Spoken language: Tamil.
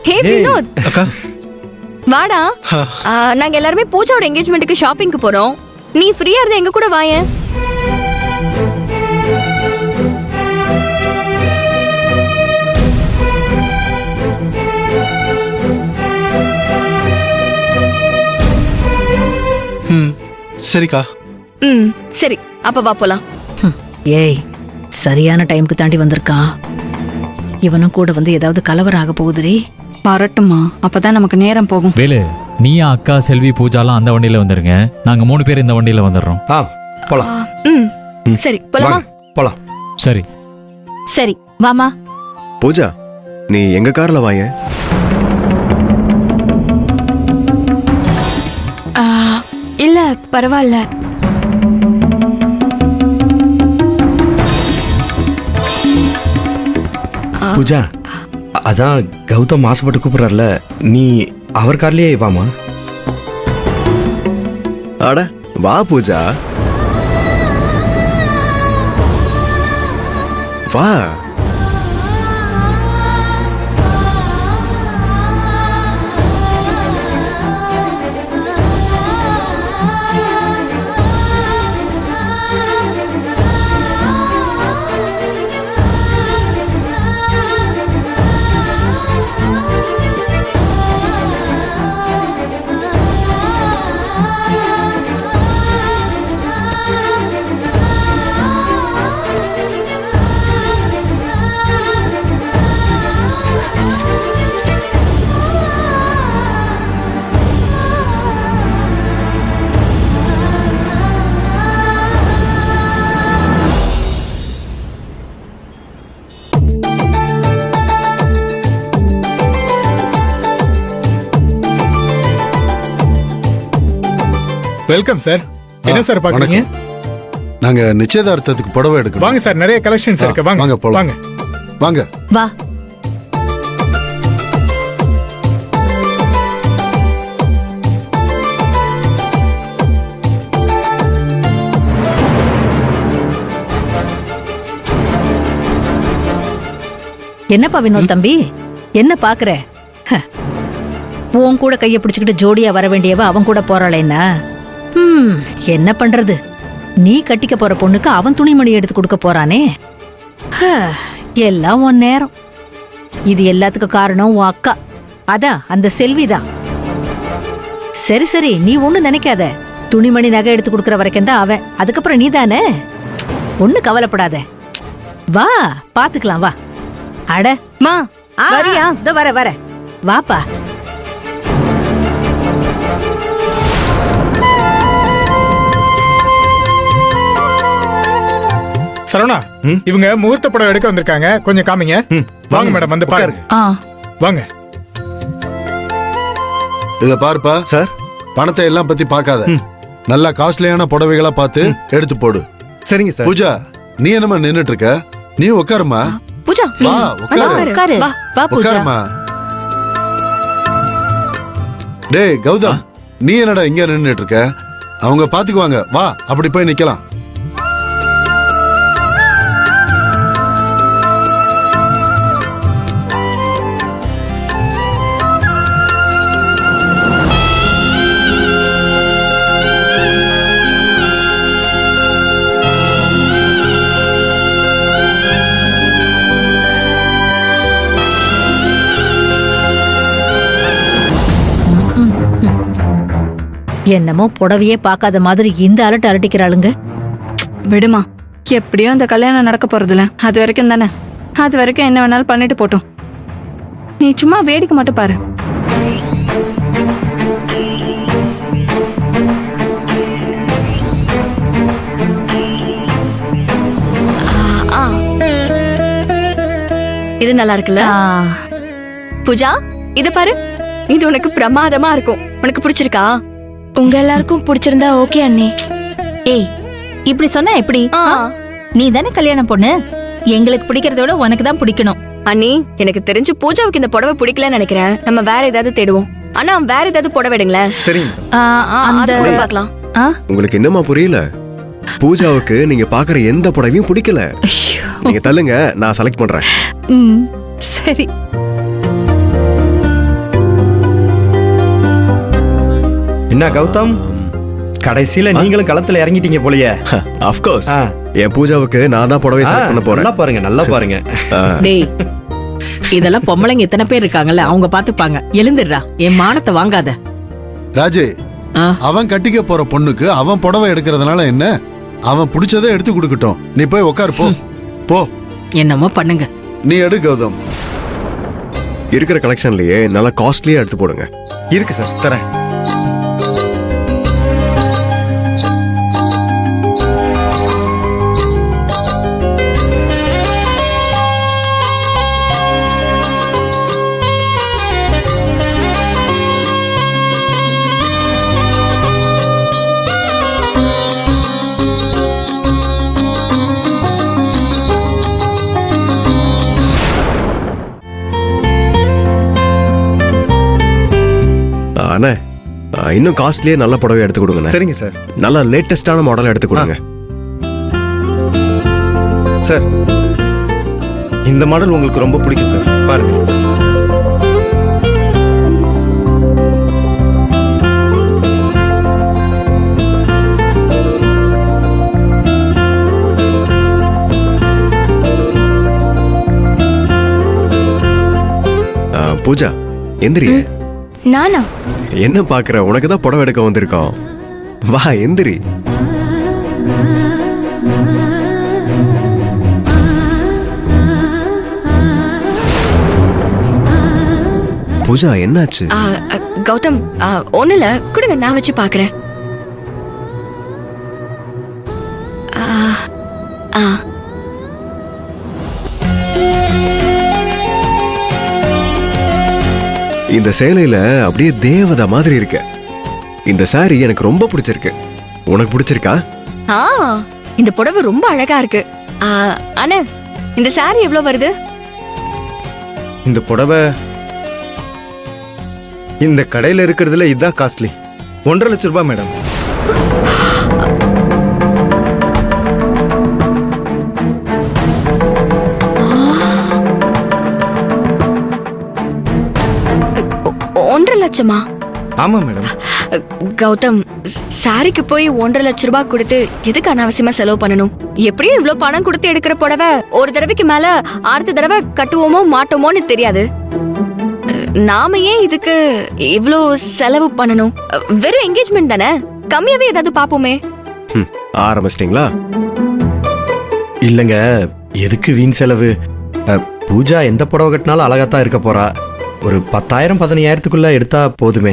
ஹே வினோத் அக்கா வாடா. நாங்க எல்லாரும் பூஜாவோட என்கேஜ்மென்ட்க்கு ஷாப்பிங்க்கு போறோம். நீ ஃப்ரீயா இருந்தா எங்க கூட வாயேன். சரிக்கா. சரி அப்ப வா போலாம். ஏய் சரியான டைமுக்கு தாண்டி வந்திருக்கான். இவனும் கூட வந்து ஏதாவது கலவரம் ஆக போகுதுரி. வரட்டுமா, அப்பதான் நமக்கு நேரம் போகும். வேலு, நீ அக்கா செல்வி பூஜாலாம் அந்த வண்டியில வந்துருங்க. நாங்க 3 பேர் இந்த வண்டியில வந்துடுறோம். போலாம். சரி போலாமா? போலாம். சரி சரி வாமா. பூஜா, நீ எங்க கார்ல வாயேன். இல்ல பரவாயில்ல. பூஜா, அதான் கௌதம் ஆசைப்பட்டு கூப்பிடுறாருல, நீ அவர் கார்லயே வாமா. அட வா பூஜா, வா. Welcome sir. என்ன சார் பாக்குறீங்க? நாங்க நிச்சயதார்த்தத்துக்கு புடவை எடுக்கணும். வாங்க சார், நிறைய கலெக்ஷன்ஸ் இருக்கு. வாங்க வாங்க போலாம். வாங்க வா. என்னப்பா வினோத் தம்பி, என்ன பாக்குற? உன் கூட கைய பிடிச்சுக்கிட்டு ஜோடியா வர வேண்டியவ அவன் கூட போறாளேன்னா என்ன பண்றது? நீ கட்டிக்க போற பொண்ணுக்கு அவன் துணிமணி எடுத்து கொடுக்க போறானே. எல்லாம் உன் நேரம். இது எல்லாத்துக்கும் காரணம் உன் அக்கா, அதான் அந்த செல்விதான். சரி சரி, நீ ஒண்ணு நினைக்காத. துணிமணி நகை எடுத்து கொடுக்கற வரைக்கும் தான் அவன், அதுக்கப்புறம் நீ தானே. ஒண்ணு கவலைப்படாத. வா பாத்துக்கலாம், வா. அட மா வரியா? இதோ வர வாப்பா. சரவணா, இவங்க முகூர்த்த படம் எடுக்க வந்திருக்காங்க. கொஞ்சம் காமிங்க. வாங்க மேடம், வந்து பாருங்க. வாங்க. இத பாருப்பா சார், பணத்தை எல்லாம் பத்தி பார்க்காத. நல்ல காஸ்ட்லியான புடவைகளா பார்த்து எடுத்து போடு. சரிங்க சார். பூஜா, நீ என்னமா நின்னுட்டு இருக்க? நீ உட்காருமா. பூஜா வா உட்காரு. உட்காருமா. டேய் கௌதம், நீ என்னடா இங்க நின்னுட்டு இருக்க? அவங்க பாத்துக்குவாங்க. வா அப்படி போய் நிக்கலாம். என்னமோ புடவையே பார்க்காத மாதிரி இந்த அலட்டு அலட்டிக்கிறாளுங்க. விடுமா, எப்படியோ அந்த கல்யாணம் நடக்க போறதுல அது வரைக்கும் தானே. அது வரைக்கும் என்ன வேணாலும் பண்ணிட்டு போட்டோம். நீ சும்மா வேடிக்கை மட்டும் பாரு. இது நல்லா இருக்குல்ல பூஜா? இது பாரு, இது உனக்கு பிரமாதமா இருக்கும். உனக்கு பிடிச்சிருக்கா? உங்க எல்லாருக்கும் பிடிச்சிருந்தா ஓகே அண்ணி. ஏய், இப்படி சொன்னா எப்படி? நீ தானே கல்யாணம் பொண்ணு, எங்களுக்கு பிடிக்கிறத விட உனக்கு தான் பிடிக்கணும். அண்ணி, எனக்கு தெரிஞ்சு பூஜாவுக்கு இந்த புடவை பிடிக்கலன்னு நினைக்கிறேன். நம்ம வேற ஏதாவது தேடுவோம். ஆனா வேற ஏதாவது புடவை எடுங்களேன். சரிங்க. அந்த கூட பார்க்கலாம். உங்களுக்கு என்னமா புரியல? பூஜாவுக்கு நீங்க பாக்குற எந்த புடவையும் பிடிக்கல. நீங்க தள்ளுங்க, நான் செலக்ட் பண்றேன். சரி. என்ன கௌதம், கடைசியில நீங்களும் களத்துல இறங்கிட்டீங்க போலயே. அஃப்கோர்ஸ் ஆ. என் பூஜாவுக்கு நான் தான் புடவை செலக்ட் பண்ண போறேன். நல்லா பாருங்க, நல்லா பாருங்க. டேய் இதெல்லாம் பொம்பளைங்க இத்தனை பேர் இருக்காங்கல்ல, அவங்க பாத்துப்பாங்க. எழுந்துடுறா, என் மானத்தை வாங்காத. ராஜே, ஆ. அவன் கட்டிக்க போற பொண்ணுக்கு அவன் புடவை எடுக்கிறதுனால என்ன? அவன் பிடிச்சதை எடுத்து கொடுக்கட்டும். நீ போய் உட்காரு, போ போ. என்னமோ பண்ணுங்க. நீ எடு கௌதம். இருக்கிற கலெக்ஷன்லயே நல்லா காஸ்ட்லியா எடுத்து போடுங்க. இருக்கு சார், தரேன். அண்ணே, இன்னும் காஸ்ட்லியே நல்ல புடவை எடுத்து கொடுங்க. சரிங்க சார். நல்ல லேட்டஸ்டான மாடல் எடுத்து கொடுங்க. சார், இந்த மாடல் உங்களுக்கு ரொம்ப பிடிக்கும் சார், பாருங்க. பூஜா, எந்திரியே. நானா? என்ன பாக்குற? உனக்கு தான் புடவை எடுக்க வந்திருக்கோம். வா, எந்திரி. பூஜா, என்னாச்சு? கௌதம், ஒண்ணு இல்ல, கொடுங்க, நான் வச்சு பாக்குறேன். இந்த சேலையில அப்படியே தேவதை மாதிரி இருக்க. இந்த சாரி எனக்கு ரொம்ப பிடிச்சிருக்கு. உனக்கு பிடிச்சிருக்கா? இந்த புடவை ரொம்ப அழகா இருக்கு. அண்ணா, இந்த சாரி எவ்வளவு வருது? இந்த புடவை இந்த கடையில இருக்கிறதுல இதுதான் காஸ்ட்லி. 1.5 லட்சம் ரூபாய் மேடம். ஒன்றரை லட்சமா? ஆமா மேடம். கௌதம், சாரிக்கு போய் 1.5 லட்சம் ரூபாய் கொடுத்து எதுக்கு அனாவசியமா செலவு பண்ணணும்? எப்படியும் இவ்வளவு பணம் கொடுத்து எடுக்கிற புடவை ஒரு தடவைக்கு மேல அடுத்த தடவை கட்டுவோமோ மாட்டோமோன்னு தெரியாது. நாம ஏன் இதுக்கு இவ்ளோ செலவு பண்ணணும்? வெறும் என்கேஜ்மெண்ட் தானே, கம்மியாவே ஏதாவது பாப்போமே. ஆரம்பிச்சிட்டீங்களா? இல்லங்க, எதுக்கு வீண் செலவு? பூஜா எந்த புடவை கட்டினாலும் அழகாத்தான் இருக்க போறா. ஒரு 10,000 15,000க்குள்ள எடுத்தா போதுமே.